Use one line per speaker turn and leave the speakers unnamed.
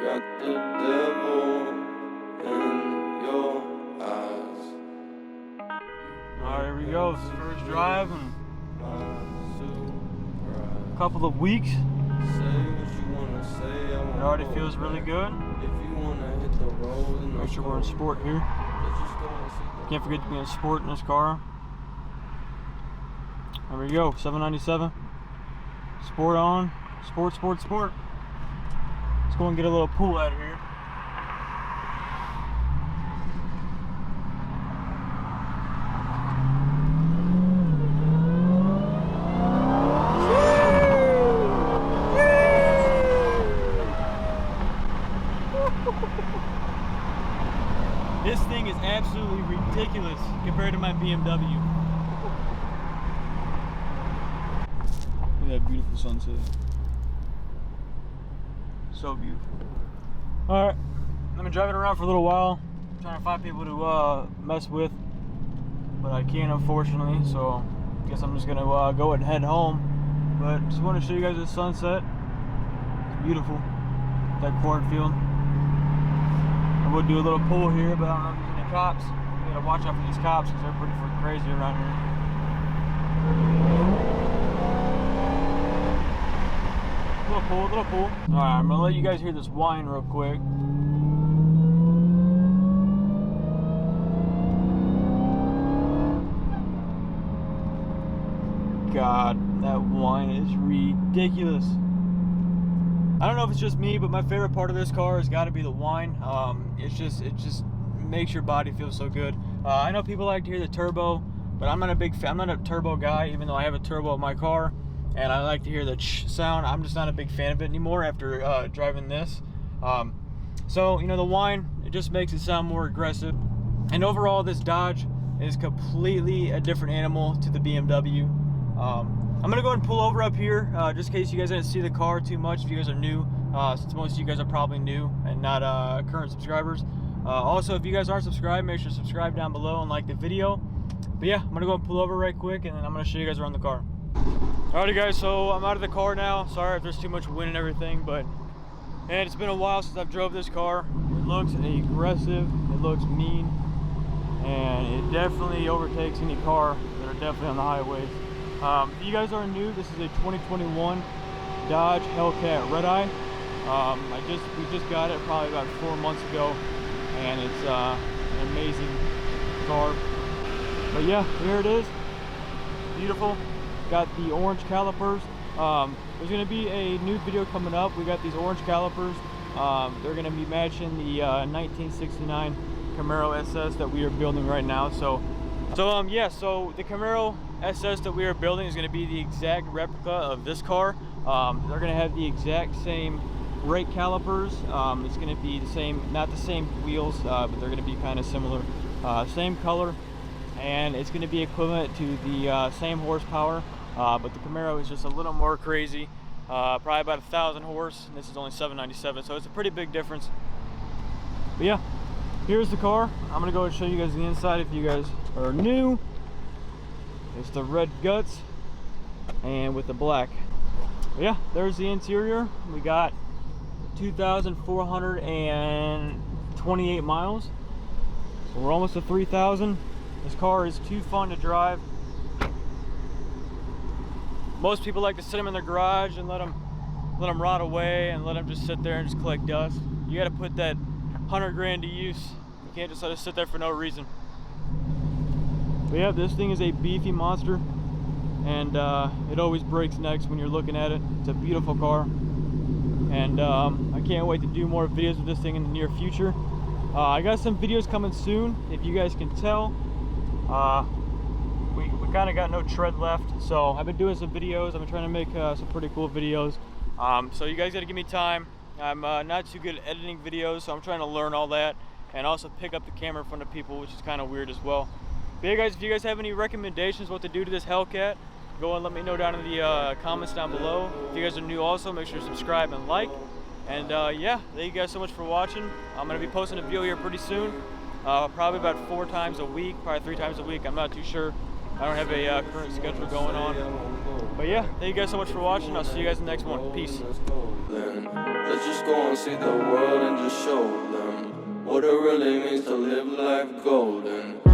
Got the devil in your eyes.
Alright, here we go. It's the first drive in a couple of weeks. It already feels really good. Make sure we're in sport here. Can't forget to be in sport in this car. There we go, 797. Sport on. Sport, sport, sport. Let's go and get a little pool out of here. This thing is absolutely ridiculous compared to my BMW. Look at that beautiful sunset. So beautiful. Alright, I've been driving around for a little while, trying to find people to mess with, but I can't, unfortunately, so I guess I'm just gonna go and head home. But just want to show you guys the sunset. It's beautiful. That cornfield. I would do a little pull here, but I don't know if there's any cops. You gotta watch out for these cops because they're pretty freaking crazy around here. Little pull. Alright, I'm gonna let you guys hear this whine real quick. God, that whine is ridiculous. I don't know if it's just me, but my favorite part of this car has got to be the whine. It just makes your body feel so good. I know people like to hear the turbo, but I'm not a big fan. I'm not a turbo guy, even though I have a turbo in my car, and I like to hear the sound. I'm just not a big fan of it anymore after driving this. So you know, the whine, it just makes it sound more aggressive. And overall, this Dodge is completely a different animal to the BMW. I'm gonna go ahead and pull over up here, just in case you guys didn't see the car too much, if you guys are new, since most of you guys are probably new and not current subscribers. Also, if you guys aren't subscribed, make sure to subscribe down below and like the video. But yeah, I'm gonna go ahead and pull over right quick, and then I'm gonna show you guys around the car. Alrighty guys, so I'm out of the car now. Sorry if there's too much wind and everything, but it's been a while since I've drove this car. It looks aggressive, it looks mean, and it definitely overtakes any car that are definitely on the highways. If you guys are new, this is a 2021 Dodge Hellcat Redeye. We just got it probably about 4 months ago, and it's an amazing car. But yeah, here it is. Beautiful. Got the orange calipers. There's going to be a new video coming up. We got these orange calipers. They're going to be matching the 1969 Camaro SS that we are building right now. So the Camaro SS that we are building is going to be the exact replica of this car. They're going to have the exact same brake calipers. It's going to be the same, not the same wheels, but they're going to be kind of similar. Same color, and it's going to be equivalent to the same horsepower, but the Camaro is just a little more crazy. Probably about 1,000 horse, and this is only 797, so it's a pretty big difference. But yeah, here's the car. I'm going to go and show you guys the inside if you guys are new. It's the red guts and with the black. But yeah, there's the interior. We got 2,428 miles. So we're almost to 3,000. This car is too fun to drive. Most people like to sit them in their garage and let them rot away and let them just sit there and just collect dust. You got to put that 100 grand to use. You can't just let it sit there for no reason. But yeah, this thing is a beefy monster, and it always breaks necks when you're looking at it. It's a beautiful car, and I can't wait to do more videos with this thing in the near future. I got some videos coming soon. If you guys can tell, we kind of got no tread left, so I've been doing some videos. I've been trying to make some pretty cool videos, so you guys got to give me time. I'm not too good at editing videos, so I'm trying to learn all that, and also pick up the camera in front of people, which is kind of weird as well. But yeah guys, if you guys have any recommendations what to do to this Hellcat, go and let me know down in the comments down below. If you guys are new also, make sure to subscribe and like. And yeah, thank you guys so much for watching. I'm going to be posting a video here pretty soon. Probably about 4 times a week, probably 3 times a week. I'm not too sure. I don't have a current schedule going on. But yeah, thank you guys so much for watching. I'll see you guys in the next one. Peace.
Then let's just go and see the world and just show them what it really means to live life golden.